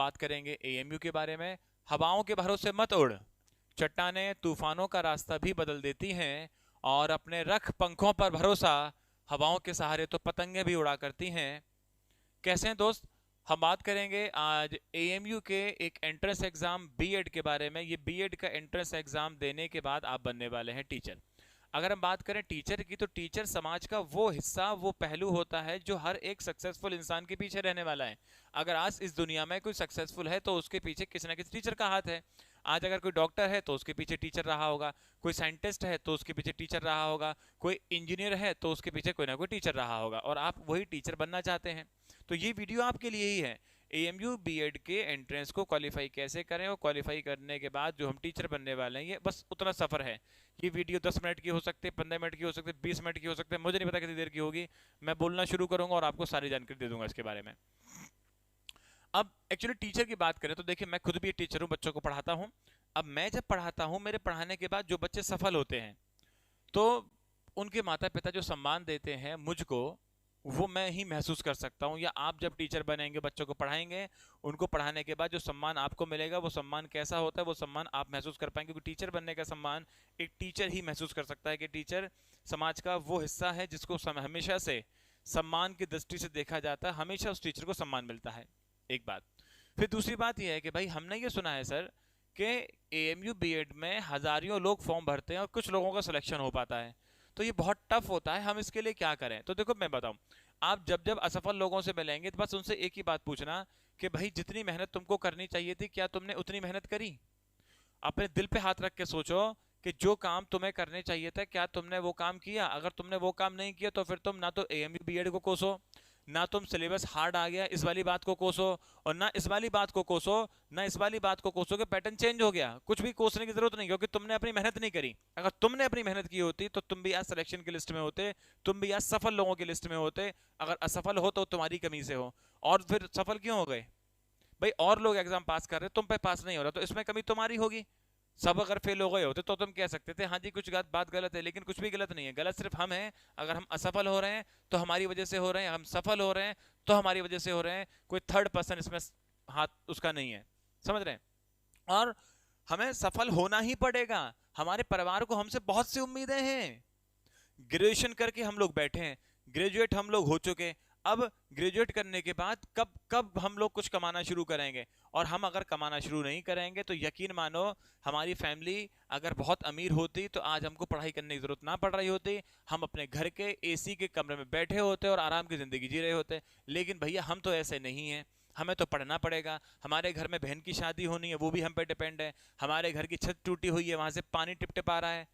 बात करेंगे एएमयू के बारे में। हवाओं के भरोसे मत उड़, चट्टानें तूफानों का रास्ता भी बदल देती हैं, और अपने रख पंखों पर भरोसा, हवाओं के सहारे तो पतंगे भी उड़ा करती हैं। कैसे हैं दोस्त? हम बात करेंगे आज एएमयू के एक एंट्रेंस एग्जाम बीएड के बारे में। ये बीएड का एंट्रेंस एग्जाम देने के बाद आप बनने वाले हैं टीचर। अगर हम बात करें टीचर की, तो टीचर समाज का वो हिस्सा, वो पहलू होता है जो हर एक सक्सेसफुल इंसान के पीछे रहने वाला है। अगर आज इस दुनिया में कोई सक्सेसफुल है तो उसके पीछे किसी ना किसी टीचर का हाथ है। आज अगर कोई डॉक्टर है तो उसके पीछे टीचर रहा होगा, कोई साइंटिस्ट है तो उसके पीछे टीचर रहा होगा, कोई इंजीनियर है तो उसके पीछे कोई ना कोई टीचर रहा होगा, और आप वही टीचर बनना चाहते हैं। तो ये वीडियो आपके लिए ही है। एएमयू बीएड के एंट्रेंस को क्वालिफाई कैसे करें, और क्वालिफाई करने के बाद जो हम टीचर बनने वाले हैं, ये बस उतना सफर है। ये वीडियो 10 मिनट की हो सकती है, 15 मिनट की हो सकती है, 20 मिनट की हो सकती है, मुझे नहीं पता कितनी देर की होगी। मैं बोलना शुरू करूंगा और आपको सारी जानकारी दे दूंगा इसके बारे में। अब एक्चुअली टीचर की बात करें तो देखिए, मैं खुद भी एक टीचर हूँ, बच्चों को पढ़ाता हूँ। अब मैं जब पढ़ाता हूँ, मेरे पढ़ाने के बाद जो बच्चे सफल होते हैं, तो उनके माता पिता जो सम्मान देते हैं मुझको, वो मैं ही महसूस कर सकता हूँ। या आप जब टीचर बनेंगे, बच्चों को पढ़ाएंगे, उनको पढ़ाने के बाद जो सम्मान आपको मिलेगा, वो सम्मान कैसा होता है, वो सम्मान आप महसूस कर पाएंगे। क्योंकि टीचर बनने का सम्मान एक टीचर ही महसूस कर सकता है, कि टीचर समाज का वो हिस्सा है जिसको हमेशा से सम्मान की दृष्टि से देखा जाता है, हमेशा उस टीचर को सम्मान मिलता है। एक बात। फिर दूसरी बात यह है कि भाई, हमने ये सुना है सर कि एएमयू बीएड में हजारों लोग फॉर्म भरते हैं और कुछ लोगों का सिलेक्शन हो पाता है, तो ये बहुत टफ होता है, हम इसके लिए क्या करें? तो देखो मैं बताऊं, आप जब जब असफल लोगों से मिलेंगे तो बस उनसे एक ही बात पूछना कि भाई, जितनी मेहनत तुमको करनी चाहिए थी, क्या तुमने उतनी मेहनत करी? अपने दिल पे हाथ रख के सोचो कि जो काम तुम्हें करने चाहिए था, क्या तुमने वो काम किया? अगर तुमने वो काम नहीं किया तो फिर तुम ना तो एएमयू बीएड को कोसो, ना तुम सिलेबस हार्ड आ गया इस वाली बात को कोसो, और ना इस वाली बात को कोसो, ना इस वाली बात को कोसो कि पैटर्न चेंज हो गया। कुछ भी कोसने की जरूरत नहीं, क्योंकि तुमने अपनी मेहनत नहीं करी। अगर तुमने अपनी मेहनत की होती तो तुम भी आज सिलेक्शन की लिस्ट में होते, तुम भी आज सफल लोगों की लिस्ट में होते। अगर असफल हो तो तुम्हारी कमी से हो। और फिर सफल क्यों हो गए भाई? और लोग एग्जाम पास कर रहे, तुम पे पास नहीं हो रहा, तो इसमें कमी तुम्हारी होगी। सब अगर फेल हो गए होते तो तुम कह सकते थे हाँ जी कुछ बात गलत है, लेकिन कुछ भी गलत नहीं है, गलत सिर्फ हम हैं। अगर हम असफल हो रहे हैं तो हमारी वजह से हो रहे हैं, हम सफल हो रहे हैं तो हमारी वजह से हो रहे हैं। कोई थर्ड पर्सन इसमें हाथ उसका नहीं है, समझ रहे हैं? और हमें सफल होना ही पड़ेगा। हमारे परिवार को हमसे बहुत सी उम्मीदें हैं। ग्रेजुएशन करके हम लोग बैठे हैं, ग्रेजुएट हम लोग हो चुके। अब ग्रेजुएट करने के बाद कब कब हम लोग कुछ कमाना शुरू करेंगे? और हम अगर कमाना शुरू नहीं करेंगे तो यकीन मानो, हमारी फैमिली अगर बहुत अमीर होती तो आज हमको पढ़ाई करने की जरूरत ना पड़ रही होती। हम अपने घर के एसी के कमरे में बैठे होते और आराम की जिंदगी जी रहे होते। लेकिन भैया, हम तो ऐसे नहीं हैं, हमें तो पढ़ना पड़ेगा। हमारे घर में बहन की शादी होनी है, वो भी हम पे डिपेंड है। हमारे घर की छत टूटी हुई है, वहां से पानी टिप टिप आ रहा है,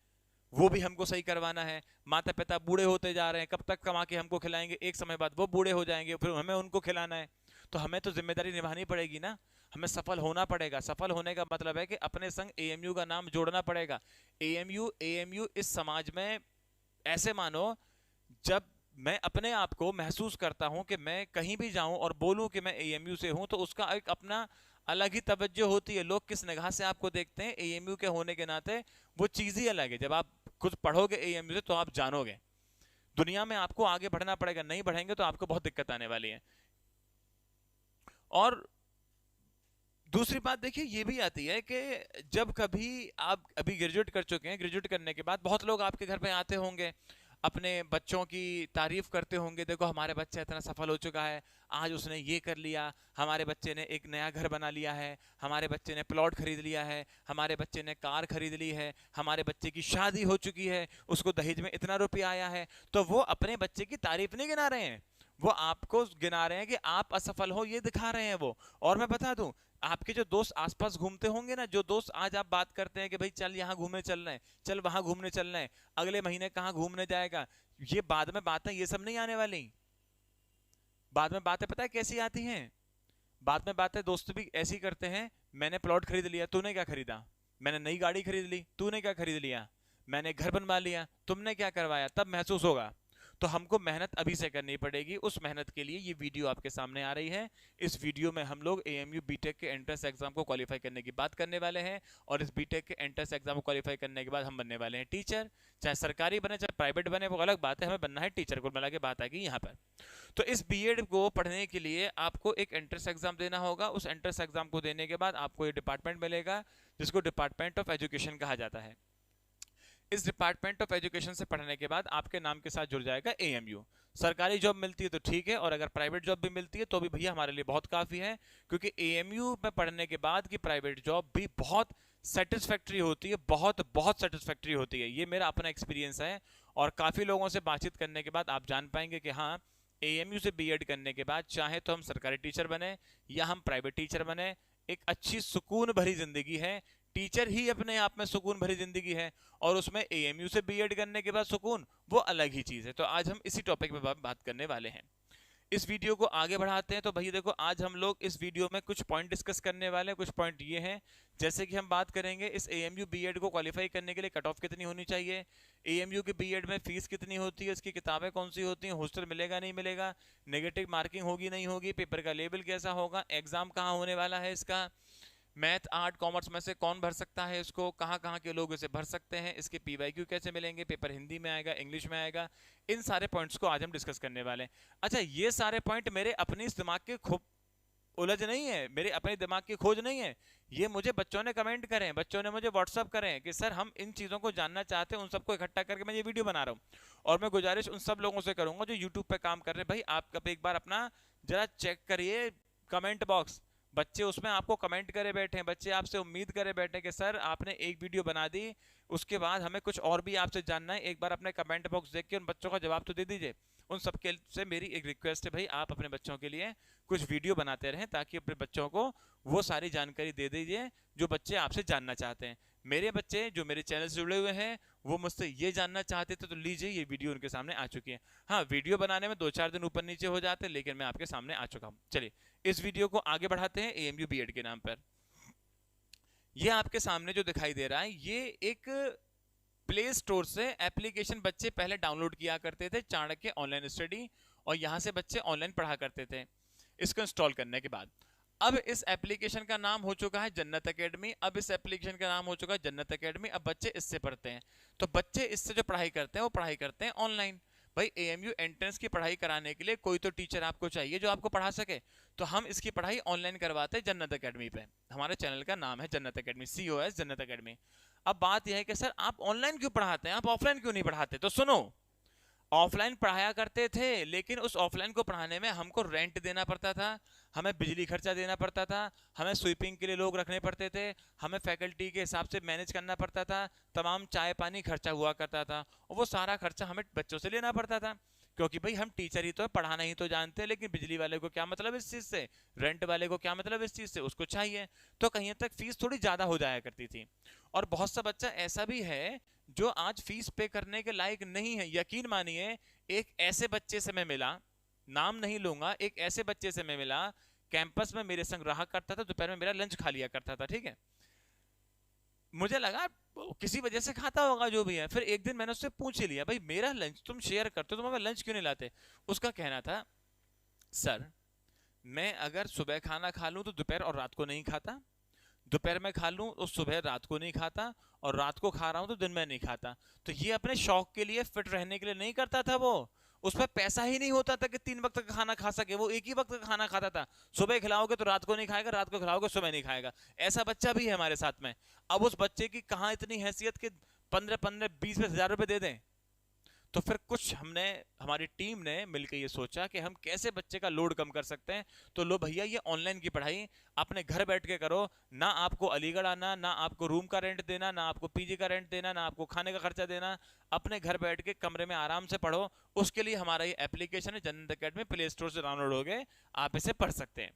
वो भी हमको सही करवाना है। माता पिता बूढ़े होते जा रहे हैं, कब तक कमा के हमको खिलाएंगे? एक समय बाद वो बूढ़े हो जाएंगे, फिर हमें उनको खिलाना है। तो हमें तो जिम्मेदारी निभानी पड़ेगी ना। हमें सफल होना पड़ेगा। सफल होने का मतलब है कि अपने संग एएमयू का नाम जोड़ना पड़ेगा। एएमयू एएमयू इस समाज में, ऐसे मानो, जब मैं अपने आप को महसूस करता हूं कि मैं कहीं भी जाऊं और बोलूं कि मैं एएमयू से हूं, तो उसका एक अपना अलग ही तवज्जो होती है। लोग किस निगाह से आपको देखते हैं एएमयू के होने के नाते, वो चीज ही अलग है। जब आप खुद पढ़ोगे एएमयू से तो आप जानोगे। दुनिया में आपको आगे बढ़ना पड़ेगा, नहीं बढ़ेंगे तो आपको बहुत दिक्कत आने वाली है। और दूसरी बात देखिए ये भी आती है कि जब कभी आप अभी ग्रेजुएट कर चुके हैं, ग्रेजुएट करने के बाद बहुत लोग आपके घर पे आते होंगे, अपने बच्चों की तारीफ करते होंगे, देखो हमारे बच्चा इतना सफल हो चुका है, आज उसने ये कर लिया, हमारे बच्चे ने एक नया घर बना लिया है, हमारे बच्चे ने प्लॉट खरीद लिया है, हमारे बच्चे ने कार खरीद ली है, हमारे बच्चे की शादी हो चुकी है, उसको दहेज में इतना रुपया आया है। तो वो अपने बच्चे की तारीफ नहीं गिना रहे हैं, वो आपको गिना रहे हैं कि आप असफल हो, ये दिखा रहे हैं वो। और मैं बता दूं, आपके जो दोस्त आसपास घूमते होंगे ना, जो दोस्त आज आप बात करते हैं कि भाई चल यहाँ घूमने चल रहे हैं, चल वहां घूमने चल रहे हैं, अगले महीने कहाँ घूमने जाएगा, ये बाद में बातें, ये सब नहीं आने वाली। बाद में बातें पता है कैसी आती हैं? बाद में बातें दोस्त भी ऐसी करते हैं, मैंने प्लॉट खरीद लिया, तूने क्या खरीदा? मैंने नई गाड़ी खरीद ली, तूने क्या खरीद लिया? मैंने घर बनवा लिया, तुमने क्या करवाया? तब महसूस होगा। तो हमको मेहनत अभी से करनी पड़ेगी। उस मेहनत के लिए ये वीडियो आपके सामने आ रही है। इस वीडियो में हम लोग AMU बीटेक के एंट्रेंस एग्जाम को क्वालिफाई करने की बात करने वाले हैं, और इस बीटेक के एंट्रेंस एग्जाम को क्वालिफाई करने के बाद हम बनने वाले हैं टीचर। चाहे सरकारी बने चाहे प्राइवेट बने वो अलग बात है, हमें बनना है टीचर। कुल मिला के बात आएगी यहाँ पर। तो इस बीएड को पढ़ने के लिए आपको एक एंट्रेंस एग्जाम देना होगा। उस एंट्रेंस एग्जाम को देने के बाद आपको ये डिपार्टमेंट मिलेगा जिसको डिपार्टमेंट ऑफ एजुकेशन कहा जाता है। इस डिपार्टमेंट ऑफ एजुकेशन से पढ़ने के बाद आपके नाम के साथ जुड़ जाएगा AMU। सरकारी जॉब मिलती है तो ठीक है, और अगर प्राइवेट जॉब भी मिलती है तो भी भैया हमारे लिए बहुत काफ़ी है, क्योंकि AMU में पढ़ने के बाद की प्राइवेट जॉब भी बहुत सेटिस्फैक्ट्री होती है, बहुत बहुत सेटिस्फैक्ट्री होती है। ये मेरा अपना एक्सपीरियंस है, और काफ़ी लोगों से बातचीत करने के बाद आप जान पाएंगे कि हाँ, AMU से बीएड करने के बाद चाहे तो हम सरकारी टीचर बने या हम प्राइवेट टीचर बने, एक अच्छी सुकून भरी जिंदगी है। टीचर ही अपने आप में सुकून भरी जिंदगी है, और उसमें AMU से बीएड करने के बाद सुकून वो अलग ही चीज है। तो आज हम इसी टॉपिक पे बात करने वाले हैं। इस वीडियो को आगे बढ़ाते हैं। तो भैया देखो, आज हम लोग इस वीडियो में कुछ पॉइंट डिस्कस करने वाले हैं। कुछ पॉइंट ये हैं, जैसे कि हम बात करेंगे इस AMU बीएड को क्वालिफाई करने के लिए कट ऑफ कितनी होनी चाहिए, AMU के बीएड में फीस कितनी होती है, इसकी किताबें कौन सी होती हैं, हॉस्टल मिलेगा नहीं मिलेगा, नेगेटिव मार्किंग होगी नहीं होगी, पेपर का लेवल कैसा होगा, एग्जाम कहाँ होने वाला है इसका, मैथ आर्ट कॉमर्स में से कौन भर सकता है इसको, कहाँ कहाँ के लोग इसे भर सकते हैं, इसके PYQ कैसे मिलेंगे, पेपर हिंदी में आएगा इंग्लिश में आएगा, इन सारे पॉइंट्स को आज हम डिस्कस करने वाले हैं। अच्छा, ये सारे पॉइंट मेरे अपने इस दिमाग के खूब उलझ नहीं है, मेरे अपने दिमाग की खोज नहीं है, ये मुझे बच्चों ने कमेंट करें, बच्चों ने मुझे व्हाट्सअप करें कि सर हम इन चीज़ों को जानना चाहते हैं। उन सबको इकट्ठा करके मैं ये वीडियो बना रहा हूँ, और मैं गुजारिश उन सब लोगों से करूंगा जो यूट्यूब पे काम कर रहे हैं, भाई आप कभी एक बार अपना जरा चेक करिए कमेंट बॉक्स। बच्चे उसमें आपको कमेंट करे बैठे हैं, बच्चे आपसे उम्मीद करे बैठे हैं कि सर आपने एक वीडियो बना दी, उसके बाद हमें कुछ और भी आपसे जानना है, एक बार अपने कमेंट बॉक्स देख के उन बच्चों का जवाब तो दे दीजिए। उन सबके से मेरी एक रिक्वेस्ट है, भाई आप अपने बच्चों के लिए कुछ वीडियो बनाते रहें, ताकि अपने बच्चों को वो सारी जानकारी दे दीजिए जो बच्चे आपसे जानना चाहते हैं। मेरे बच्चे जो मेरे चैनल से जुड़े हुए हैं वो मुझसे ये जानना चाहते थे, तो लीजिए ये वीडियो उनके सामने आ चुकी है। हाँ, वीडियो बनाने में 2-4 दिन ऊपर नीचे हो जाते हैं, लेकिन मैं आपके सामने आ चुका हूँ। चलिए इस वीडियो को आगे बढ़ाते हैं AMU बीएड के नाम पर। ये आपके सामने जो दिखाई दे रहा है, ये एक प्ले स्टोर से एप्लीकेशन बच्चे पहले डाउनलोड किया करते थे, चाणक्य ऑनलाइन स्टडी, और यहाँ से बच्चे ऑनलाइन पढ़ा करते थे। इसको इंस्टॉल करने के बाद अब इस एप्लीकेशन का नाम हो चुका है जन्नत एकेडमी। अब इस एप्लीकेशन का नाम हो चुका है जन्नत एकेडमी। अब बच्चे इससे पढ़ते हैं, तो बच्चे इससे जो पढ़ाई करते हैं वो पढ़ाई करते हैं ऑनलाइन। भाई AMU एंट्रेंस की पढ़ाई कराने के लिए कोई तो टीचर आपको चाहिए जो आपको पढ़ा सके, तो हम इसकी पढ़ाई ऑनलाइन करवाते हैं जन्नत एकेडमी पे। हमारे चैनल का नाम है जन्नत एकेडमी, COS जन्नत एकेडमी। अब बात यह है कि सर आप ऑनलाइन क्यों पढ़ाते हैं, आप ऑफलाइन क्यों नहीं पढ़ाते? तो सुनो, ऑफलाइन पढ़ाया करते थे, लेकिन उस ऑफलाइन को पढ़ाने में हमको रेंट देना पड़ता था, हमें बिजली खर्चा देना पड़ता था, हमें स्वीपिंग के लिए लोग रखने पड़ते थे, हमें फैकल्टी के हिसाब से मैनेज करना पड़ता था, तमाम चाय पानी खर्चा हुआ करता था, और वो सारा खर्चा हमें बच्चों से लेना पड़ता था। क्योंकि भाई हम टीचर ही तो है, पढ़ाना ही तो जानते हैं, लेकिन बिजली वाले को क्या मतलब इस चीज़ से, रेंट वाले को क्या मतलब इस चीज़ से, उसको चाहिए। तो कहीं तक फीस थोड़ी ज़्यादा हो जाया करती थी। और बहुत सा बच्चा ऐसा भी है जो आज फीस पे करने के लायक नहीं है। यकीन मानिए, एक ऐसे बच्चे से मैं मिला, नाम नहीं लूंगा, एक ऐसे बच्चे से मैं मिला, कैंपस में मेरे संग रहा करता था, दोपहर में मेरा लंच खा लिया करता था, ठीक है। मुझे लगा किसी वजह से खाता होगा जो भी है। फिर एक दिन मैंने उससे पूछ ही लिया, भाई मेरा लंच तुम शेयर करते हो, तुम हमें लंच क्यों नहीं लाते? उसका कहना था, सर मैं अगर सुबह खाना खा लूं तो दोपहर और रात को नहीं खाता, दोपहर में खा लूं तो सुबह रात को नहीं खाता, और रात को खा रहा हूं तो दिन में नहीं खाता। तो ये अपने शौक के लिए, फिट रहने के लिए नहीं करता था वो। उस पर पैसा ही नहीं होता था कि 3 वक्त का खाना खा सके, वो एक ही वक्त का खाना खाता था। सुबह खिलाओगे तो रात को नहीं खाएगा, रात को खिलाओगे सुबह नहीं खाएगा। ऐसा बच्चा भी है हमारे साथ में। अब उस बच्चे की कहाँ इतनी हैसियत कि 15-15, 20-20 हज़ार रुपए दे दें? तो फिर कुछ हमारी टीम ने मिलकर ये सोचा कि हम कैसे बच्चे का लोड कम कर सकते हैं। तो लो भैया, ये ऑनलाइन की पढ़ाई अपने घर बैठ के करो, ना आपको अलीगढ़ आना, ना आपको रूम का रेंट देना, ना आपको पीजी का रेंट देना, ना आपको खाने का खर्चा देना, अपने घर बैठ के कमरे में आराम से पढ़ो। उसके लिए हमारा ये एप्लीकेशन है जन्नत एकेडमी, प्ले स्टोर से डाउनलोड हो गए, आप इसे पढ़ सकते हैं।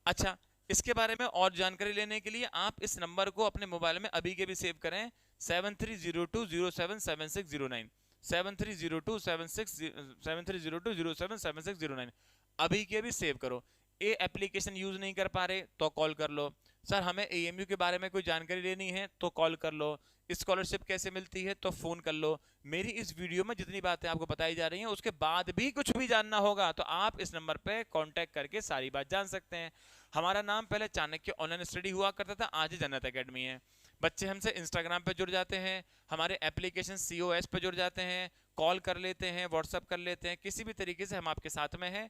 अच्छा, इसके बारे में और जानकारी लेने के लिए आप इस नंबर को अपने मोबाइल में अभी के भी सेव करें, 7302077609, 7302077609, अभी के भी सेव करो। ये एप्लीकेशन यूज नहीं कर पा रहे तो कॉल कर लो, सर हमें एएमयू के बारे में कोई जानकारी लेनी है तो कॉल कर लो, स्कॉलरशिप कैसे मिलती है तो फोन कर लो। मेरी इस वीडियो में जितनी बातें आपको बताई जा रही हैं उसके बाद भी कुछ भी जानना होगा तो आप इस नंबर पे कांटेक्ट करके सारी बात जान सकते हैं। हमारा नाम पहले चाणक्य ऑनलाइन स्टडी हुआ करता था, आज जन्नत एकेडमी है। बच्चे हमसे इंस्टाग्राम पे जुड़ जाते हैं, हमारे एप्लीकेशन COS पे जुड़ जाते हैं, कॉल कर लेते हैं, व्हाट्सअप कर लेते हैं, किसी भी तरीके से हम आपके साथ में हैं।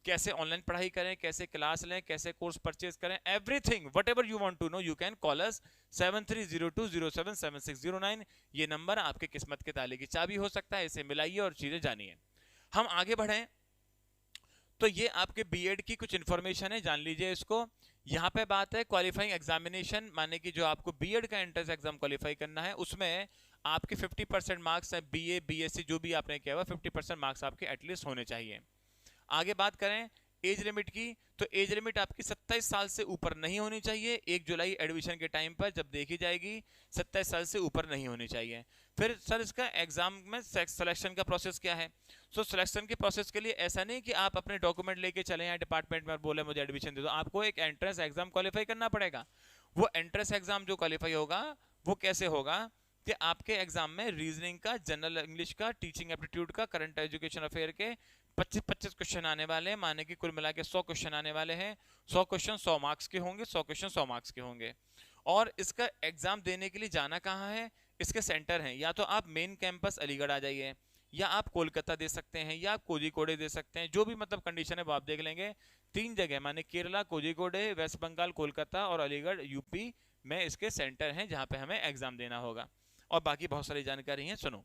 कैसे ऑनलाइन पढ़ाई करें, कैसे क्लास लें, कैसे कोर्स परचेज करें, everything whatever you want to know you can call us 7302077609। ये नंबर आपके किस्मत के ताले की चाबी हो सकता है, इसे मिलाइए और चीजें जानिए। हम आगे बढ़ें तो ये आपके बीएड की कुछ इंफॉर्मेशन है, जान लीजिए इसको। यहाँ पे बात है क्वालिफाइंग एग्जामिनेशन, माने कि जो आपको बीएड का एंट्रेंस एग्जाम क्वालिफाई करना है उसमें आपके 50% मार्क्स है, BA BSc जो भी आपने किया हुआ 50% मार्क्स आपके एटलीस्ट होने चाहिए। आगे बात करें एज लिमिट की, तो एज लिमिट आपकी 27 साल से ऊपर नहीं होनी चाहिए। 1 जुलाई एडमिशन के टाइम पर जब देखी जाएगी 27 साल से ऊपर नहीं होनी चाहिए। फिर सर इसका एग्जाम में सिलेक्शन का प्रोसेस क्या है? सो सिलेक्शन के प्रोसेस के लिए ऐसा नहीं कि आप अपने डॉक्यूमेंट लेके चले यहाँ डिपार्टमेंट में और बोले मुझे एडमिशन दे दो, आपको एक एंट्रेंस एग्जाम क्वालिफाई करना पड़ेगा। वो एंट्रेंस एग्जाम जो क्वालिफाई होगा वो कैसे होगा कि आपके एग्जाम में रीजनिंग का, जनरल इंग्लिश का, टीचिंग एप्टीट्यूड का, करंट एजुकेशन अफेयर के 25-25 क्वेश्चन आने वाले हैं, माने कि कुल मिला के 100 क्वेश्चन आने वाले हैं। 100 क्वेश्चन 100 मार्क्स के होंगे, 100 क्वेश्चन 100 मार्क्स के होंगे। और इसका एग्जाम देने के लिए जाना कहाँ है? इसके सेंटर हैं, या तो आप मेन कैंपस अलीगढ़ आ जाइए, या आप कोलकाता दे सकते हैं, या आप कोझिकोडे दे सकते हैं, जो भी मतलब कंडीशन है वो आप देख लेंगे। 3 जगह माने केरला, कोझिकोडे, वेस्ट बंगाल, कोलकाता और अलीगढ़ यूपी में इसके सेंटर हैं जहां पे हमें एग्जाम देना होगा। और बाकी बहुत सारी जानकारी है, सुनो।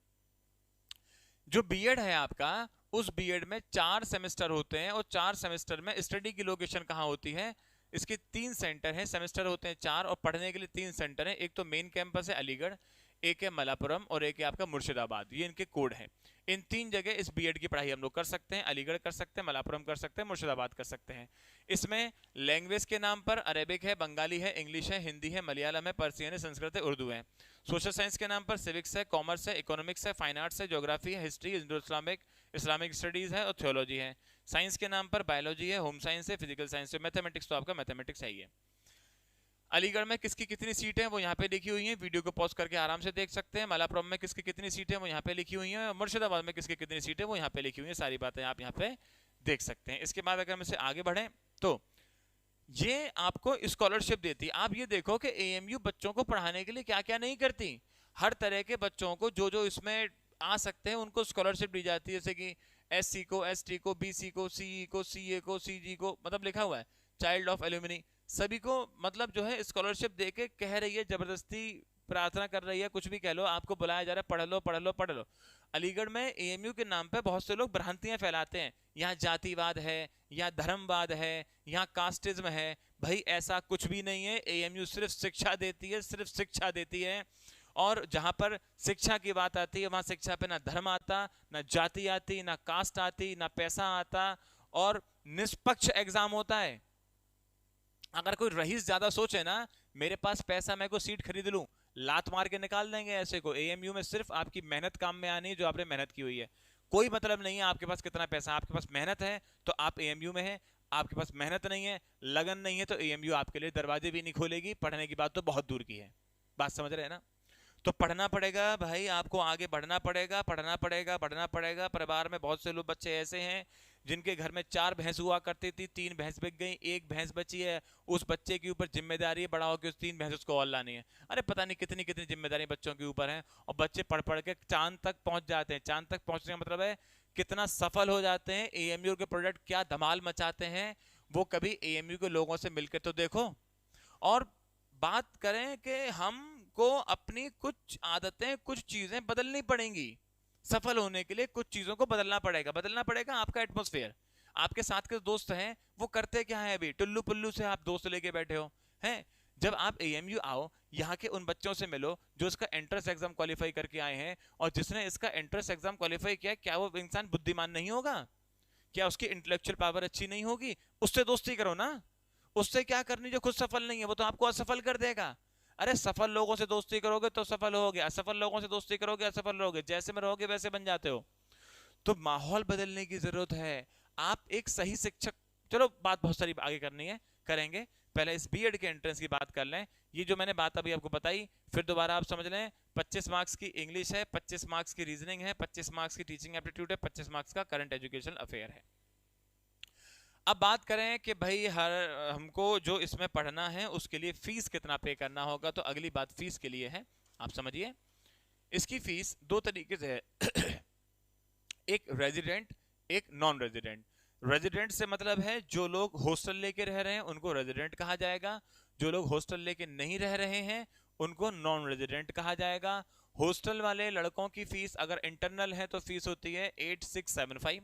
जो बीएड है आपका, उस बीएड में 4 सेमेस्टर होते हैं और 4 सेमेस्टर में स्टडी की लोकेशन कहाँ होती है? इसके 3 सेंटर हैं, सेमेस्टर होते हैं 4 और पढ़ने के लिए 3 सेंटर हैं। एक तो मेन कैंपस है अलीगढ़, एक है मलापुरम और एक है आपका मुर्शिदाबाद, ये इनके कोड हैं। इन 3 जगह इस बीएड की पढ़ाई हम लोग कर सकते हैं, अलीगढ़ कर सकते हैं, मलापुरम कर सकते हैं, मुर्शिदाबाद कर सकते हैं। इसमें लैंग्वेज के नाम पर अरेबिक है, बंगाली है, इंग्लिश है, हिंदी है, मलयालम है, पर्सियन है, संस्कृत है, उर्दू है। सोशल साइंस के नाम पर सिविक्स है, कॉमर्स है, इकोनॉमिक्स है, फाइन आर्ट्स है, ज्योग्राफी है, हिस्ट्री, इंडो इस्लामिक स्टडीज है और थियोलॉजी है। साइंस के नाम पर बायोलॉजी है, होम साइंस है, फिजिकल साइंस है, मैथमेटिक्स तो आपका मैथमेटिक्स है ही है। अलीगढ़ में किसकी कितनी सीटें हैं वो यहाँ पे लिखी हुई हैं, वीडियो को पॉज करके आराम से देख सकते हैं। मलापुरम में किसकी कितनी सीटें हैं वो यहाँ पे लिखी हुई हैं, मुर्शिदाबाद में किसकी कितनी सीटें वो यहाँ पे लिखी हुई हैं, सारी बातें आप यहाँ पे देख सकते हैं। इसके बाद अगर हम इसे आगे बढ़ें तो ये आपको स्कॉलरशिप देती है। आप ये देखो कि एएमयू बच्चों को पढ़ाने के लिए क्या क्या नहीं करती, हर तरह के बच्चों को जो जो इसमें आ सकते हैं उनको स्कॉलरशिप दी जाती है। जैसे कि SC को, ST को, BC को, CE को, CA को, CG को, मतलब लिखा हुआ है चाइल्ड ऑफ एल्यूमिनी, सभी को मतलब जो है स्कॉलरशिप देके कह रही है, जबरदस्ती प्रार्थना कर रही है, कुछ भी कह लो, आपको बुलाया जा रहा है पढ़ लो पढ़ लो पढ़ लो। अलीगढ़ में एएमयू के नाम पे बहुत से लोग भ्रांतियां फैलाते हैं, यहाँ जातिवाद है, यहाँ धर्मवाद है, यहाँ कास्टिज्म है। भाई ऐसा कुछ भी नहीं है, एएमयू सिर्फ शिक्षा देती है, सिर्फ शिक्षा देती है। और जहां पर शिक्षा की बात आती है वहां शिक्षा पे ना धर्म आता, ना जाति आती, ना कास्ट आती, ना पैसा आता, और निष्पक्ष एग्जाम होता है। अगर कोई रईस ज्यादा सोचे ना मेरे पास पैसा मैं को सीट खरीद लूं, लात मार के निकाल देंगे ऐसे को। एएमयू में सिर्फ आपकी मेहनत काम में आनी है, जो आपने मेहनत की हुई है। कोई मतलब नहीं है आपके पास कितना पैसा, आपके पास मेहनत है तो आप एएमयू में है, आपके पास मेहनत नहीं है, लगन नहीं है तो एएमयू आपके लिए दरवाजे भी नहीं खोलेगी। पढ़ने की बात तो बहुत दूर की है, बात समझ रहे हैं ना? तो पढ़ना पड़ेगा भाई, आपको आगे बढ़ना पड़ेगा, पढ़ना पड़ेगा, बढ़ना पड़ेगा। परिवार में बहुत से लोग बच्चे ऐसे हैं जिनके घर में 4 भैंस हुआ करती थी, 3 भैंस बिक गई, 1 भैंस बची है। उस बच्चे के ऊपर जिम्मेदारी है बड़ा होकर उस 3 भैंस उसको और लानी है। अरे पता नहीं कितनी कितनी जिम्मेदारी बच्चों के ऊपर है, और बच्चे पढ़ पढ़ के चांद तक पहुंच जाते हैं। चांद तक पहुंचने का मतलब है कितना सफल हो जाते हैं। एएमयू के प्रोडक्ट क्या धमाल मचाते हैं, वो कभी एएमयू के लोगों से मिलकर तो देखो। और बात करें कि हमको अपनी कुछ आदतें, कुछ चीजें बदलनी पड़ेंगी, सफल होने के लिए कुछ चीजों को बदलना पड़ेगा। बदलना पड़ेगा आपका एटमॉस्फेयर। आपके साथ के दोस्त हैं वो करते क्या है, अभी टुल्लू पुल्लू से आप दोस्त लेके बैठे हो हैं। जब आप एएमयू आओ, यहाँ के उन बच्चों से मिलो जो इसका एंट्रेंस एग्जाम क्वालिफाई करके आए हैं, और जिसने इसका एंट्रेंस एग्जाम क्वालिफाई किया, क्या वो इंसान बुद्धिमान नहीं होगा? क्या उसकी इंटेलेक्चुअल पावर अच्छी नहीं होगी? उससे दोस्ती करो ना। उससे क्या करनी जो खुद सफल नहीं है, वो तो आपको असफल कर देगा। अरे सफल लोगों से दोस्ती करोगे तो सफल होगे, असफल लोगों से दोस्ती करोगे असफल रहोगे। जैसे में रहोगे वैसे बन जाते हो। तो माहौल बदलने की जरूरत है। आप एक सही शिक्षक, चलो बात बहुत सारी आगे करनी है, करेंगे। पहले इस बीएड के एंट्रेंस की बात कर लें। ये जो मैंने बात अभी आपको बताई फिर दोबारा आप समझ लें, 25 मार्क्स की इंग्लिश है, 25 मार्क्स की रीजनिंग है, 25 मार्क्स की टीचिंग एप्टीट्यूड है, 25 मार्क्स का करंट एजुकेशन अफेयर है। अब बात करें कि भाई हमको जो इसमें पढ़ना है उसके लिए फीस कितना पे करना होगा, तो अगली बात फीस के लिए है। आप समझिए, इसकी फीस दो तरीके से है एक रेजिडेंट, एक नॉन रेजिडेंट। रेजिडेंट से मतलब है जो लोग हॉस्टल लेके रह रहे हैं उनको रेजिडेंट कहा जाएगा, जो लोग हॉस्टल लेके नहीं रह रहे हैं उनको नॉन रेजिडेंट कहा जाएगा। हॉस्टल वाले लड़कों की फीस अगर इंटरनल है तो फीस होती है 8675,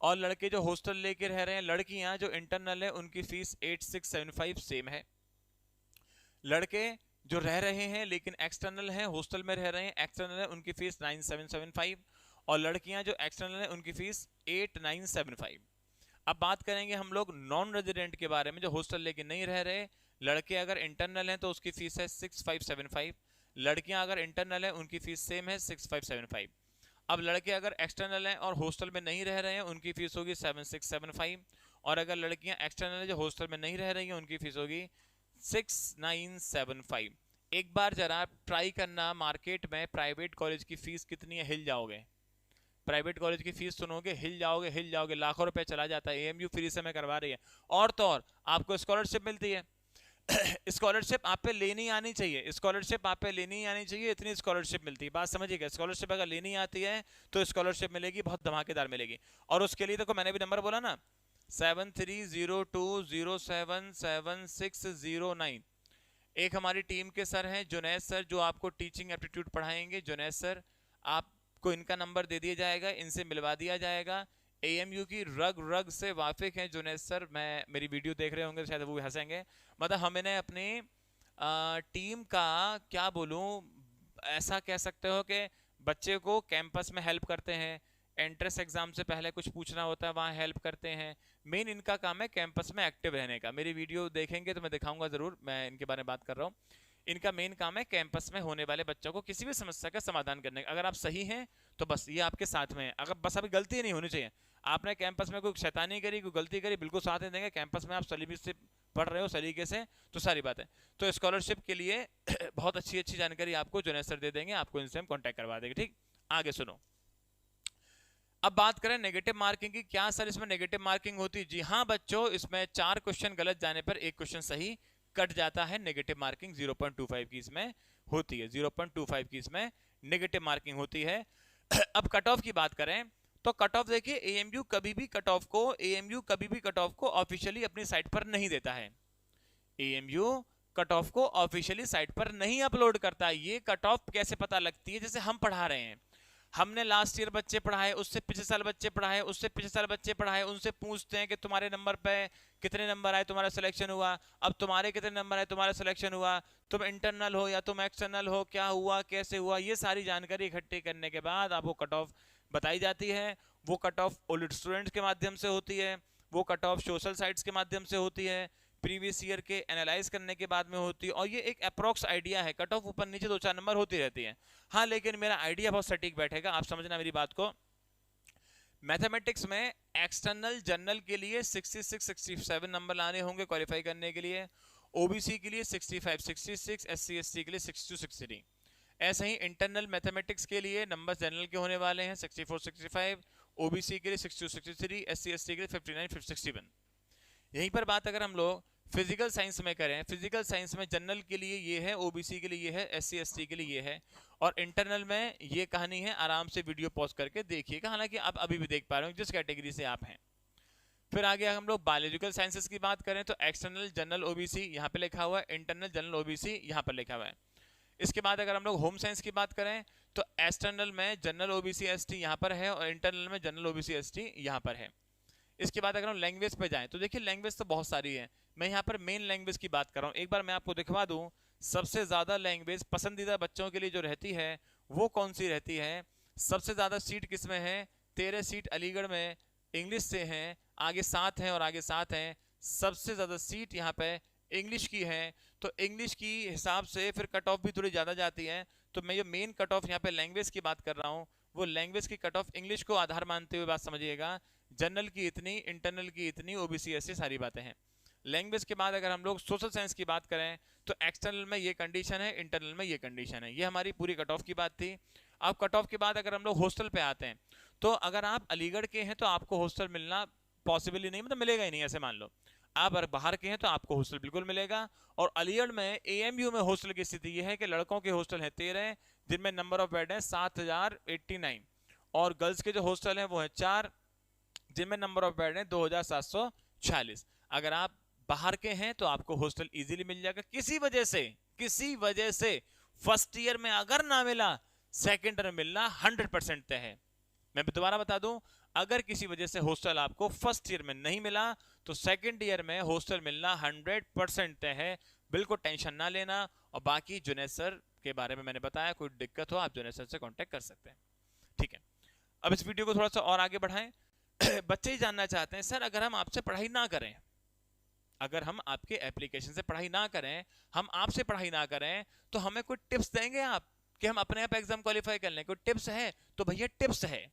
और लड़के जो हॉस्टल लेके रह रहे हैं, लड़कियां जो इंटरनल है उनकी फीस 8675 सेम है। लड़के जो रह रहे हैं लेकिन एक्सटर्नल हैं, हॉस्टल में रह रहे हैं, एक्सटर्नल है, उनकी फीस 9775, और लड़कियां जो एक्सटर्नल है उनकी फीस 8975। अब बात करेंगे हम लोग नॉन रेजिडेंट के बारे में, जो हॉस्टल लेके नहीं रह रहे। लड़के अगर इंटरनल हैं तो उसकी फीस है 6575, लड़कियां अगर इंटरनल है उनकी फीस सेम है 6575। अब लड़के अगर एक्सटर्नल हैं और हॉस्टल में नहीं रह रहे हैं उनकी फीस होगी 7675, और अगर लड़कियां एक्सटर्नल है जो हॉस्टल में नहीं रह रही हैं उनकी फीस होगी 6975। एक बार जरा ट्राई करना, मार्केट में प्राइवेट कॉलेज की फीस कितनी है, हिल जाओगे। प्राइवेट कॉलेज की फीस सुनोगे हिल जाओगे, हिल जाओगे, लाखों रुपए चला जाता है। एएमयू फ्री से में करवा रही है, और तो और आपको स्कॉलरशिप मिलती है। स्कॉलरशिप आप पे लेनी आनी चाहिए, स्कॉलरशिप आप पे लेनी आनी चाहिए, इतनी स्कॉलरशिप मिलती है। बात समझिएगा, स्कॉलरशिप अगर लेनी आती है तो स्कॉलरशिप मिलेगी, बहुत धमाकेदार मिलेगी। और उसके लिए देखो मैंने भी नंबर बोला ना, 7302077609। एक हमारी टीम के सर हैं जुनैद सर, जो आपको टीचिंग एप्टीट्यूड पढ़ाएंगे। जुनैद सर, आपको इनका नंबर दे दिया जाएगा, इनसे मिलवा दिया जाएगा। एएमयू की रग रग से वाकिफ हैं जुनैद सर, मैं मेरी वीडियो देख रहे होंगे शायद वो भी हंसेंगे। मतलब हमने अपनी टीम का क्या बोलूं, ऐसा कह सकते हो कि बच्चे को कैंपस में हेल्प करते हैं, एंट्रेंस एग्जाम से पहले कुछ पूछना होता है वहाँ हेल्प करते हैं। मेन इनका काम है कैंपस में एक्टिव रहने का। मेरी वीडियो देखेंगे तो मैं दिखाऊंगा जरूर, मैं इनके बारे में बात कर रहा हूँ। इनका मेन काम है कैंपस में होने वाले बच्चों को किसी भी समस्या का समाधान करने का। अगर आप सही हैं तो बस ये आपके साथ में है, अगर बस अभी गलती नहीं होनी चाहिए। आपने कैंपस में कोई शैतानी करी, कोई गलती करी, बिल्कुल साथ नहीं देंगे। कैंपस में आप सलीमी से पढ़ रहे हो सलीके से तो सारी बात है। तो स्कॉलरशिप के लिए बहुत अच्छी अच्छी जानकारी आपको जुनैद सर दे देंगे, आपको इनसे हम कॉन्टैक्ट करवा देंगे। ठीक, आगे सुनो। अब बात करें नेगेटिव मार्किंग की। क्या सर इसमें नेगेटिव मार्किंग होती है? जी हाँ बच्चों, इसमें 4 क्वेश्चन गलत जाने पर एक क्वेश्चन सही कट जाता है। नेगेटिव मार्किंग 0.25 की इसमें होती है, 0.25 की इसमें नेगेटिव मार्किंग होती है। अब कट ऑफ की बात करें तो कट ऑफ देखिए, एएमयू कभी भी कट ऑफ को ऑफिशियली अपनी साइट पर नहीं देता है। एएमयू कट ऑफ को ऑफिशियली साइट पर नहीं अपलोड करता है। ये कट ऑफ कैसे पता लगती है? जैसे हम पढ़ा रहे हैं, हमने लास्ट ईयर बच्चे पढ़ाए, उससे पिछले साल बच्चे पढ़ाए, उससे पिछले साल बच्चे पढ़ाए, उनसे पूछते हैं कि तुम्हारे नंबर पे कितने नंबर आए, तुम्हारा सिलेक्शन हुआ, अब तुम्हारे कितने नंबर आए, तुम्हारा सिलेक्शन हुआ, तुम इंटरनल हो या तुम एक्सटर्नल हो, क्या हुआ, कैसे हुआ, ये सारी जानकारी इकट्ठी करने के बाद आपको कट ऑफ बताई जाती है। वो कट ऑफ ओल्ड स्टूडेंट्स के माध्यम से होती है, वो कट ऑफ सोशल साइट्स के माध्यम से होती है, प्रीवियस ईयर के एनालाइज करने के बाद में होती है, और ये एक अप्रोक्स आइडिया है। कट ऑफ ऊपर नीचे 2-4 नंबर होती रहती है। हाँ, लेकिन मेरा आइडिया बहुत सटीक बैठेगा, आप समझना मेरी बात को। मैथमेटिक्स में एक्सटर्नल जनरल के लिए 66-67 नंबर लाने होंगे क्वालिफाई करने के लिए, ओबीसी के लिए 65-66, एससी एसटी के लिए 62-63। ऐसे ही इंटरनल मैथमेटिक्स के लिए नंबर जनरल के होने वाले हैं 64-65, ओबीसी के लिए 62-63, एससी एसटी के लिए 59-61। यहीं पर बात अगर हम लोग फिजिकल साइंस में करें, फिजिकल साइंस में जनरल के लिए ये है, ओबीसी के लिए ये है, एससी एसटी के लिए ये है, और इंटरनल में ये कहानी है। आराम से वीडियो पॉज करके देखिएगा, हालांकि आप अभी भी देख पा रहे हो जिस कैटेगरी से आप हैं। फिर आगे हम लोग बायोलॉजिकल साइंसेस की बात करें तो एक्सटर्नल जनरल ओबीसी यहाँ पे लिखा हुआ है, इंटरनल जनरल ओबीसी यहाँ पर लिखा हुआ है। इसके बाद अगर हम लोग होम साइंस की बात करें तो एक्सटर्नल में जनरल ओबीसी एसटी यहाँ पर है, और इंटरनल में जनरल ओबीसी एसटी यहाँ पर है। इसके बाद अगर हम लैंग्वेज पे जाएं तो देखिए लैंग्वेज तो बहुत सारी है, मैं यहाँ पर मेन लैंग्वेज की बात कर रहा हूँ। एक बार मैं आपको दिखवा दूँ, सबसे ज़्यादा लैंग्वेज पसंदीदा बच्चों के लिए जो रहती है वो कौन सी रहती है? सबसे ज़्यादा सीट किस में है? 13 सीट अलीगढ़ में इंग्लिश से हैं, आगे 7 हैं और आगे 7 हैं। सबसे ज़्यादा सीट यहाँ पे इंग्लिश की है, तो इंग्लिश की हिसाब से फिर कट ऑफ भी थोड़ी ज़्यादा जाती है। तो मैं ये मेन कट ऑफ यहाँ पे लैंग्वेज की बात कर रहा हूँ, वो लैंग्वेज की कट ऑफ इंग्लिश को आधार मानते हुए बात समझिएगा। जनरल की इतनी, इंटरनल की इतनी, ओबीसी एससी सारी बातें हैं। लैंग्वेज के बाद अगर हम लोग सोशल साइंस की बात करें तो एक्सटर्नल में ये कंडीशन है, इंटरनल में ये कंडीशन है। ये हमारी पूरी कट ऑफ की बात थी। अब कट ऑफ के बाद अगर हम लोग हॉस्टल पे आते हैं तो अगर आप अलीगढ़ के हैं तो आपको हॉस्टल मिलना पॉसिबल ही नहीं, मतलब मिलेगा ही नहीं। ऐसे मान लो आप अगर बाहर के हैं तो आपको हॉस्टल बिल्कुल मिलेगा। और अलीगढ़ में एएमयू में हॉस्टल की स्थिति ये है कि लड़कों के हॉस्टल है 13, जिनमें नंबर ऑफ बेड है 7089, और गर्ल्स के जो हॉस्टल है वो है 4, जिनमें नंबर ऑफ बेड है 2746। अगर आप बाहर के हैं तो आपको हॉस्टल इजीली मिल जाएगा। किसी वजह से फर्स्ट ईयर में अगर ना मिला, सेकेंड ईयर में मिलना 100% तय है। मैं दोबारा बता दूं, अगर किसी वजह से हॉस्टल आपको फर्स्ट ईयर में नहीं मिला तो सेकेंड ईयर में हॉस्टल मिलना 100% तय है। बिल्कुल टेंशन ना लेना। और बाकी जुनैद सर के बारे में मैंने बताया, कोई दिक्कत हो आप जुनैद सर से कांटेक्ट कर सकते हैं। ठीक है, अब इस वीडियो को थोड़ा सा और आगे बढ़ाएं। बच्चे ही जानना चाहते हैं सर अगर हम आपसे पढ़ाई ना करें, अगर हम आपके एप्लीकेशन से पढ़ाई ना करें, हम आपसे पढ़ाई ना करें, तो हमें कोई टिप्स देंगे आप कि हम अपने आप एग्जाम क्वालिफाई कर लें? कोई टिप्स है? तो भैया टिप्स है।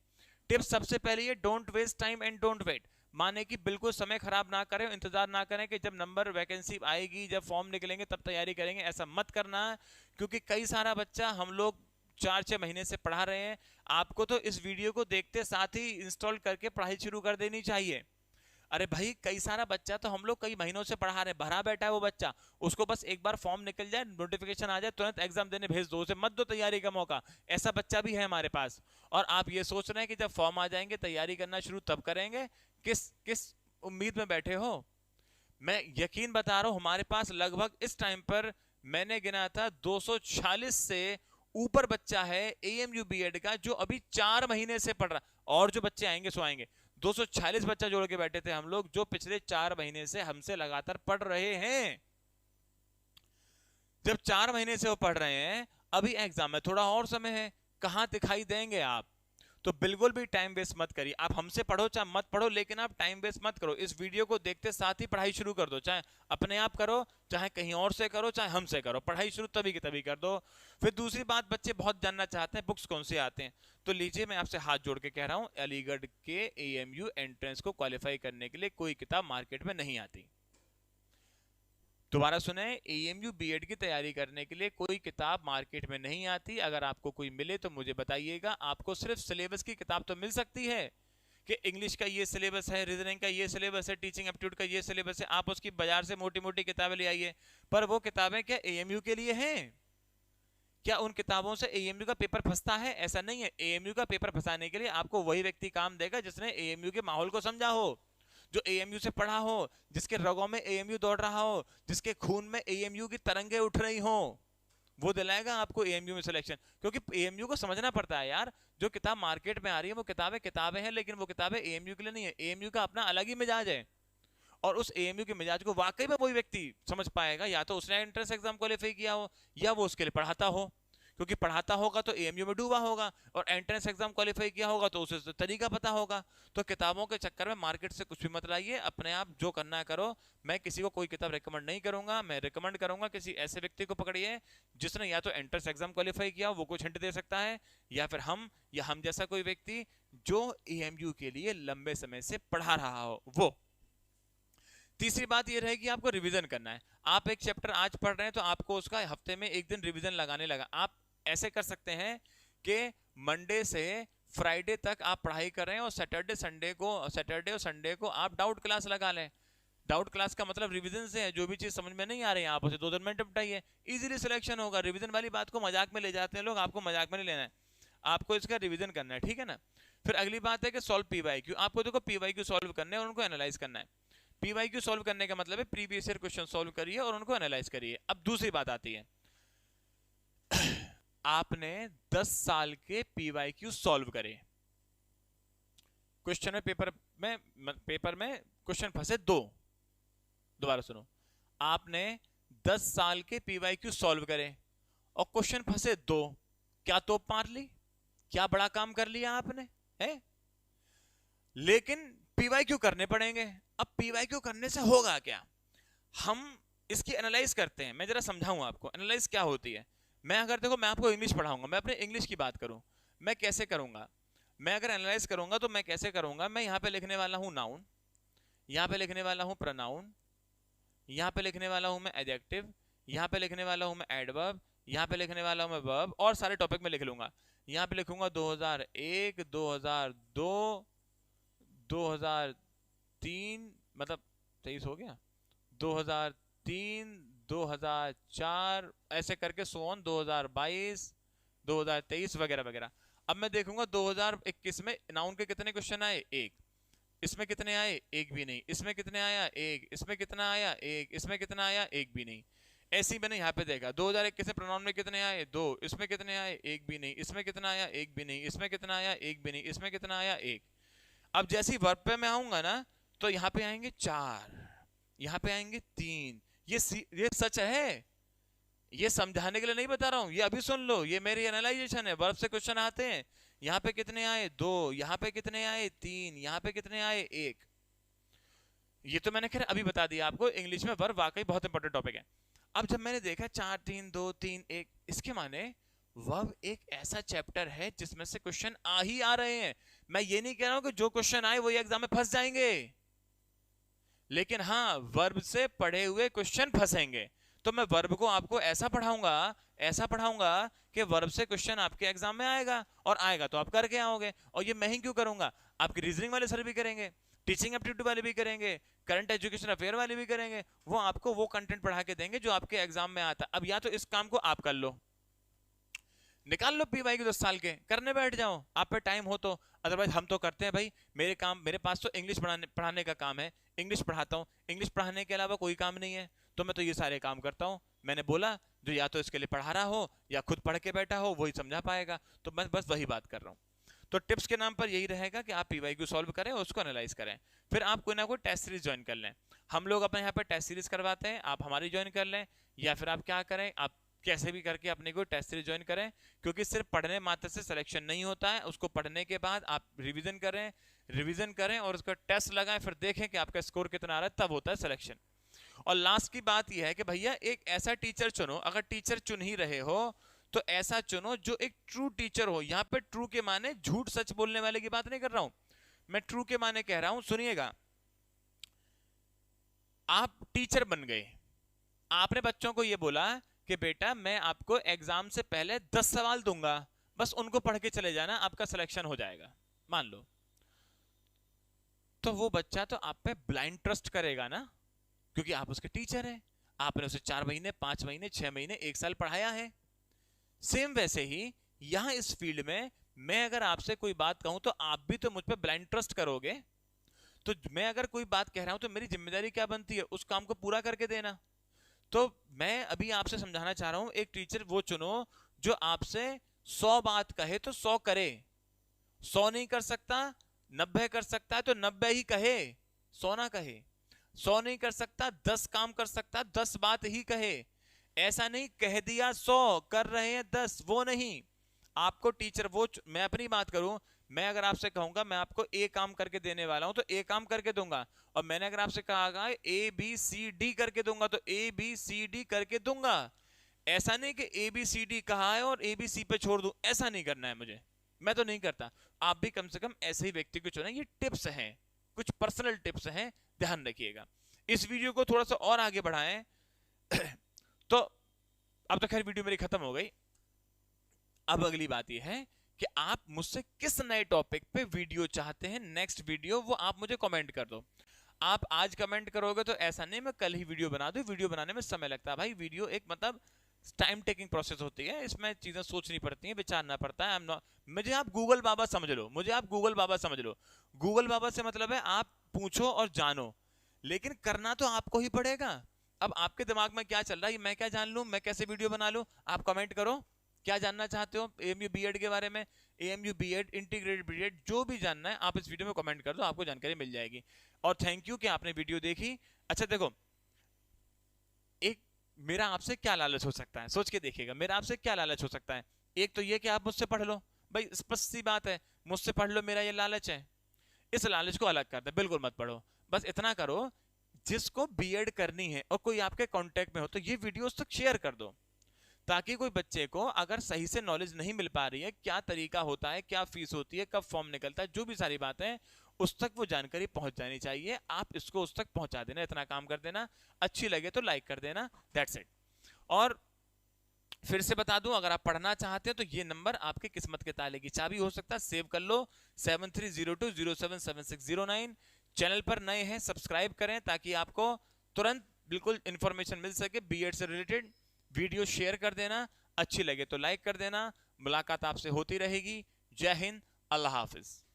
टिप्स सबसे पहले ये, don't waste time and don't wait. माने कि बिल्कुल समय खराब ना करें, इंतजार ना करें कि जब नंबर वैकेंसी आएगी, जब फॉर्म निकलेंगे तब तैयारी करेंगे, ऐसा मत करना। क्योंकि कई सारा बच्चा हम लोग 4-6 महीने से पढ़ा रहे हैं। आपको तो इस वीडियो को देखते साथ ही इंस्टॉल करके पढ़ाई शुरू कर देनी चाहिए। अरे भाई, कई सारा बच्चा तो हम लोग कई महीनों से पढ़ा रहे हैं, भरा बैठा है वो बच्चा, उसको बस एक बार फॉर्म निकल जाए, नोटिफिकेशन आ जाए, तुरंत एग्जाम देने भेज दो, उसे मत दो तैयारी का मौका। ऐसा बच्चा भी है हमारे पास। और आप ये सोच रहे हैं कि जब फॉर्म आ जाएंगे तैयारी करना शुरू तब करेंगे? किस किस उम्मीद में बैठे हो? मैं यकीन बता रहा हूं, हमारे पास लगभग इस टाइम पर मैंने गिना था 246 से ऊपर बच्चा है एएमयू बीएड का जो अभी 4 महीने से पढ़ रहा, और जो बच्चे आएंगे सो आएंगे। 246 बच्चा जोड़ के बैठे थे हम लोग जो पिछले 4 महीने से हमसे लगातार पढ़ रहे हैं। जब 4 महीने से वो पढ़ रहे हैं, अभी एग्जाम में थोड़ा और समय है, कहां दिखाई देंगे आप? तो बिल्कुल भी टाइम वेस्ट मत करिए। आप हमसे पढ़ो चाहे मत पढ़ो, लेकिन आप टाइम वेस्ट मत करो। इस वीडियो को देखते साथ ही पढ़ाई शुरू कर दो, चाहे अपने आप करो, चाहे कहीं और से करो, चाहे हमसे करो, पढ़ाई शुरू तभी की तभी कर दो। फिर दूसरी बात, बच्चे बहुत जानना चाहते हैं बुक्स कौन से आते हैं। तो लीजिए, मैं आपसे हाथ जोड़ के कह रहा हूं, अलीगढ़ के एएमयू एंट्रेंस को क्वालिफाई करने के लिए कोई किताब मार्केट में नहीं आती। दोबारा सुने, एएमयू बीएड की तैयारी करने के लिए कोई किताब मार्केट में नहीं आती। अगर आपको कोई मिले तो मुझे बताइएगा। आपको सिर्फ सिलेबस की किताब तो मिल सकती है कि इंग्लिश का ये सिलेबस है, रीजनिंग का ये सिलेबस है, टीचिंग एप्टीट्यूड का ये सिलेबस है, आप उसकी बाजार से मोटी मोटी किताबें ले आइए। पर वो किताबें क्या एएमयू के लिए हैं? क्या उन किताबों से एएमयू का पेपर फंसता है? ऐसा नहीं है। एएमयू का पेपर फंसाने के लिए आपको वही व्यक्ति काम देगा जिसने एएमयू के माहौल को समझा हो, जो एएमयू से पढ़ा हो, जिसके रगों में एएमयू दौड़ रहा हो, जिसके खून में एएमयू की तरंगे उठ रही हो, वो दिलाएगा आपको एएमयू में सिलेक्शन। क्योंकि एएमयू को समझना पड़ता है यार। जो किताब मार्केट में आ रही है वो किताबें हैं, लेकिन वो किताबें एएमयू के लिए नहीं है। एएमयू का अपना अलग ही मिजाज है, और उस एएमयू के मिजाज को वाकई में वही व्यक्ति समझ पाएगा, या तो उसने एंट्रेंस एग्जाम क्वालिफाई किया हो, या वो उसके लिए पढ़ाता हो। क्योंकि पढ़ाता होगा तो एएमयू में डूबा होगा, और एंट्रेंस एग्जाम क्वालिफाई किया होगा तो उसे तरीका पता होगा। तो किताबों के चक्कर में मार्केट से कुछ भी मत लाइए, अपने आप जो करना है करो। मैं किसी को कोई किताब रिकमेंड नहीं करूंगा। मैं रिकमेंड करूंगा किसी ऐसे व्यक्ति को पकड़िए जिसने या तो एंट्रेंस एग्जाम क्वालिफाई किया, वो कुछ हिंट दे सकता है, या फिर हम जैसा कोई व्यक्ति जो एएमयू के लिए लंबे समय से पढ़ा रहा हो वो। तीसरी बात ये रहेगी, आपको रिवीजन करना है। आप एक चैप्टर आज पढ़ रहे हैं तो आपको उसका हफ्ते में एक दिन रिवीजन लगाने लगा। आप ऐसे कर सकते हैं कि मंडे से फ्राइडे तक आप पढ़ाई कर रहे हैं, और सैटरडे और संडे को आप डाउट क्लास लगा लें। डाउट क्लास का मतलब रिवीजन से है। जो भी चीज समझ में नहीं आ रही है आप उसे 2 दिन में निपटाइए, इजीली सिलेक्शन होगा। रिवीजन वाली बात को मजाक में ले जाते हैं लोग, आपको मजाक में नहीं लेना है, आपको इसका रिवीजन करना है, ठीक है ना। फिर अगली बात है कि सॉल्व पीवाईक्यू। आपको देखो पीवाईक्यू सॉल्व करने और उनको एनालाइज करना है। पीवाईक्यू सॉल्व करने का मतलब है प्रीवियस ईयर क्वेश्चन सॉल्व करिए और उनको एनालाइज करिए। अब दूसरी बात आती है, आपने 10 साल के पीवाईक्यू सॉल्व करे। क्वेश्चन में पेपर में क्वेश्चन फंसे 2। दोबारा सुनो, आपने 10 साल के पीवाईक्यू सॉल्व करे और क्वेश्चन फंसे 2। क्या तोप मार ली? क्या बड़ा काम कर लिया आपने? है? लेकिन पीवाईक्यू करने पड़ेंगे। अब पीवाईक्यू करने से होगा क्या? हम इसकी एनालाइज करते हैं। मैं जरा समझाऊं आपको एनालाइज क्या होती है। मैं आपको इंग्लिश पढ़ाऊंगा, मैं अपने इंग्लिश की बात करूं, मैं कैसे करूंगा? मैं अगर एनालाइज करूंगा तो मैं कैसे करूंगा? मैं यहां पे लिखने वाला हूं नाउन, यहां पे लिखने वाला हूं प्रोनाउन, यहाँ पे लिखने वाला हूं मैं एडजेक्टिव, यहाँ पे लिखने वाला हूं मैं एडवर्ब, यहाँ पे लिखने वाला हूं मैं वर्ब, और सारे टॉपिक में लिख लूंगा। यहाँ पे लिखूंगा 2001, 2002, 2003, मतलब 23 हो गया, 2003, 2004, ऐसे करके सो ऑन, 2022, 2023 वगैरह वगैरह। अब मैं देखूंगा 2021 में नाउन के कितने क्वेश्चन आए, एक। इसमें कितने आए, एक भी नहीं। इसमें कितने आया, एक। इसमें कितना आया, एक। इसमें कितना आया, एक भी नहीं। ऐसे ही मैंने यहाँ पे देखा 2021 में प्रोनाउन में कितने आए, दो। इसमें कितने आए, एक भी नहीं। इसमें कितना आया, एक भी नहीं। इसमें कितना आया, एक भी नहीं। इसमें कितना आया, एक। अब जैसे ही वर्ब पे मैं आऊंगा ना, तो यहाँ पे आएंगे 4, यहाँ पे आएंगे 3। ये सच है, ये समझाने के लिए नहीं बता रहा हूं, ये अभी सुन लो, ये मेरी एनालाइजेशन है। वर्ब से क्वेश्चन आते हैं, यहाँ पे कितने आए, 2। यहाँ पे कितने आए, 3। यहाँ पे कितने आए, 1। ये तो मैंने खैर अभी बता दिया आपको। इंग्लिश में वर्ब वाकई बहुत इंपॉर्टेंट टॉपिक है। अब जब मैंने देखा 4, 3, 2, 3, 1, इसके माने वर्ब एक ऐसा चैप्टर है जिसमें से क्वेश्चन आ ही आ रहे हैं। मैं ये नहीं कह रहा हूं कि जो क्वेश्चन आए वो एग्जाम में फंस जाएंगे, लेकिन हाँ, वर्ब से पढ़े हुए क्वेश्चन फंसेंगे। तो मैं वर्ब को आपको ऐसा पढ़ाऊंगा कि वर्ब से क्वेश्चन आपके एग्जाम में आएगा, और आएगा तो आप करके आओगे। और ये मैं ही क्यों करूंगा, आपके रीजनिंग वाले सर भी करेंगे, टीचिंग एप्टीट्यूड वाले भी करेंगे, करंट एजुकेशन अफेयर वाले भी करेंगे। वो आपको वो कंटेंट पढ़ा के देंगे जो आपके एग्जाम में आता। अब या तो इस काम को आप कर लो, निकाल लो पीवाई के 10 साल के, करने बैठ जाओ, आप पे टाइम हो तो। अदरवाइज हम तो करते हैं भाई, मेरे पास तो इंग्लिश पढ़ाने का काम है, इंग्लिश पढ़ाता हूँ। इंग्लिश पढ़ाने के अलावा कोई काम नहीं है, तो मैं तो ये सारे काम करता हूँ। मैंने बोला जो या तो इसके लिए पढ़ा रहा हो या खुद पढ़ के बैठा हो वही समझा पाएगा, तो मैं बस वही बात कर रहा हूँ। तो टिप्स के नाम पर यही रहेगा कि आप पीवाईक्यू सॉल्व करें और उसको एनालाइज करें। फिर आप कोई ना कोई टेस्ट सीरीज ज्वाइन कर लें। हम लोग अपने यहाँ पर टेस्ट सीरीज करवाते हैं, आप हमारी ज्वाइन कर लें, या फिर आप क्या करें, आप कैसे भी करके अपनी कोई टेस्ट सीरीज ज्वाइन करें। क्योंकि सिर्फ पढ़ने मात्र से सिलेक्शन नहीं होता है, उसको पढ़ने के बाद आप रिवीजन करें और उसका टेस्ट लगाएं, फिर देखें कि आपका स्कोर कितना आ रहा है, तब होता है सिलेक्शन। और लास्ट की बात यह है कि भैया एक ऐसा टीचर चुनो, अगर टीचर चुन ही रहे हो तो ऐसा चुनो जो एक ट्रू टीचर हो। यहाँ पे ट्रू के माने झूठ सच बोलने वाले की बात नहीं कर रहा हूं, मैं ट्रू के माने कह रहा हूं, सुनिएगा। आप टीचर बन गए, आपने बच्चों को यह बोला कि बेटा मैं आपको एग्जाम से पहले 10 सवाल दूंगा, बस उनको पढ़ के चले जाना, आपका सिलेक्शन हो जाएगा, मान लो। तो वो बच्चा तो आप पे ब्लाइंड ट्रस्ट करेगा ना, क्योंकि आप उसके टीचर हैं, आपने उसे 4 महीने 5 महीने 6 महीने 1 साल पढ़ाया है। सेम वैसे ही यहां इस फील्ड में मैं अगर आपसे कोई बात कहूं तो आप भी तो मुझ पे ब्लाइंड ट्रस्ट करोगे। तो मैं अगर कोई बात कह रहा हूं तो मेरी जिम्मेदारी क्या बनती है, उस काम को पूरा करके देना। तो मैं अभी आपसे समझाना चाह रहा हूं, एक टीचर वो चुनो जो आपसे 100 बात कहे तो 100 करे। 100 नहीं कर सकता, 90 कर सकता है तो 90 ही कहे, 100 ना कहे। 100 नहीं कर सकता, 10 काम कर सकता, 10 बात ही कहे। ऐसा नहीं कह दिया 100 कर रहे हैं 10, वो नहीं। आपको टीचर वो, मैं अपनी बात करूं, मैं अगर आपसे कहूंगा मैं आपको ए काम करके देने वाला हूं तो ए काम करके दूंगा, और मैंने अगर आपसे कहा ए बी सी डी करके दूंगा तो ए बी सी डी करके दूंगा। ऐसा नहीं कि ए बी सी डी कहा है और ए बी सी पे छोड़ दूं, ऐसा नहीं करना है मुझे, मैं तो नहीं करता। आप भी कम से कम ऐसे ही व्यक्ति को चुनें। ये टिप्स हैं, कुछ पर्सनल टिप्स हैं, ध्यान रखिएगा। इस वीडियो को थोड़ा सा और आगे बढ़ाएं। तो अब तो खैर वीडियो मेरी खत्म हो गई। अब अगली बात यह है कि आप मुझसे किस नए टॉपिक पे वीडियो चाहते हैं, नेक्स्ट वीडियो, वो आप मुझे कमेंट कर दो। आप आज कमेंट करोगे तो ऐसा नहीं मैं कल ही वीडियो बना दूं, वीडियो बनाने में समय लगता है भाई। वीडियो एक मतलब टाइम टेकिंग प्रोसेस होती है, इसमें चीजें सोचनी पड़ती हैं, विचारना पड़ता है। मुझे आप गूगल बाबा समझ लो, मुझे आप गूगल बाबा समझ लो। गूगल बाबा से मतलब है आप पूछो और जानो, लेकिन करना तो आपको ही पड़ेगा। अब आपके दिमाग में क्या चल रहा है, मैं क्या जान लूं, मैं कैसे वीडियो बना लूं, आप कमेंट करो। क्या जानना चाहते हो एएमयू बीएड के बारे में, एएमयू बीएड, इंटीग्रेटेड बीएड, जो भी जानना है आप इस वीडियो में कमेंट कर दो, आपको जानकारी मिल जाएगी। और थैंक यू कि आपने वीडियो देखी। अच्छा देखो, एक मेरा आपसे क्या लालच हो सकता है, सोच के देखिएगा, मेरा आपसे क्या लालच हो सकता है। एक तो ये कि आप मुझसे पढ़ लो, भाई स्पष्ट सी बात है, मुझसे पढ़ लो, मेरा ये लालच है। इस लालच को अलग कर दे, बिल्कुल मत पढ़ो, बस इतना करो जिसको बीएड करनी है और कोई आपके कांटेक्ट में हो तो ये वीडियोस तक शेयर कर दो, ताकि कोई बच्चे को अगर सही से नॉलेज नहीं मिल पा रही है, क्या तरीका होता है, क्या फीस होती है, कब फॉर्म निकलता है, जो भी सारी बातें, उस तक वो जानकारी पहुंच जानी चाहिए। आप इसको उस तक पहुंचा देना, इतना काम कर देना। अच्छी लगे तो लाइक कर देना, दैट्स इट। और फिर से बता दूं, अगर आप पढ़ना चाहते हैं तो ये नंबर आपके किस्मत के ताले की चाबी हो सकता है, सेव कर लो 7302077609। चैनल पर नए हैं सब्सक्राइब करें ताकि आपको तुरंत बिल्कुल इंफॉर्मेशन मिल सके बीएड से रिलेटेड। वीडियो शेयर कर देना, अच्छी लगे तो लाइक कर देना। मुलाकात आपसे होती रहेगी। जय हिंद, अल्लाह हाफिज।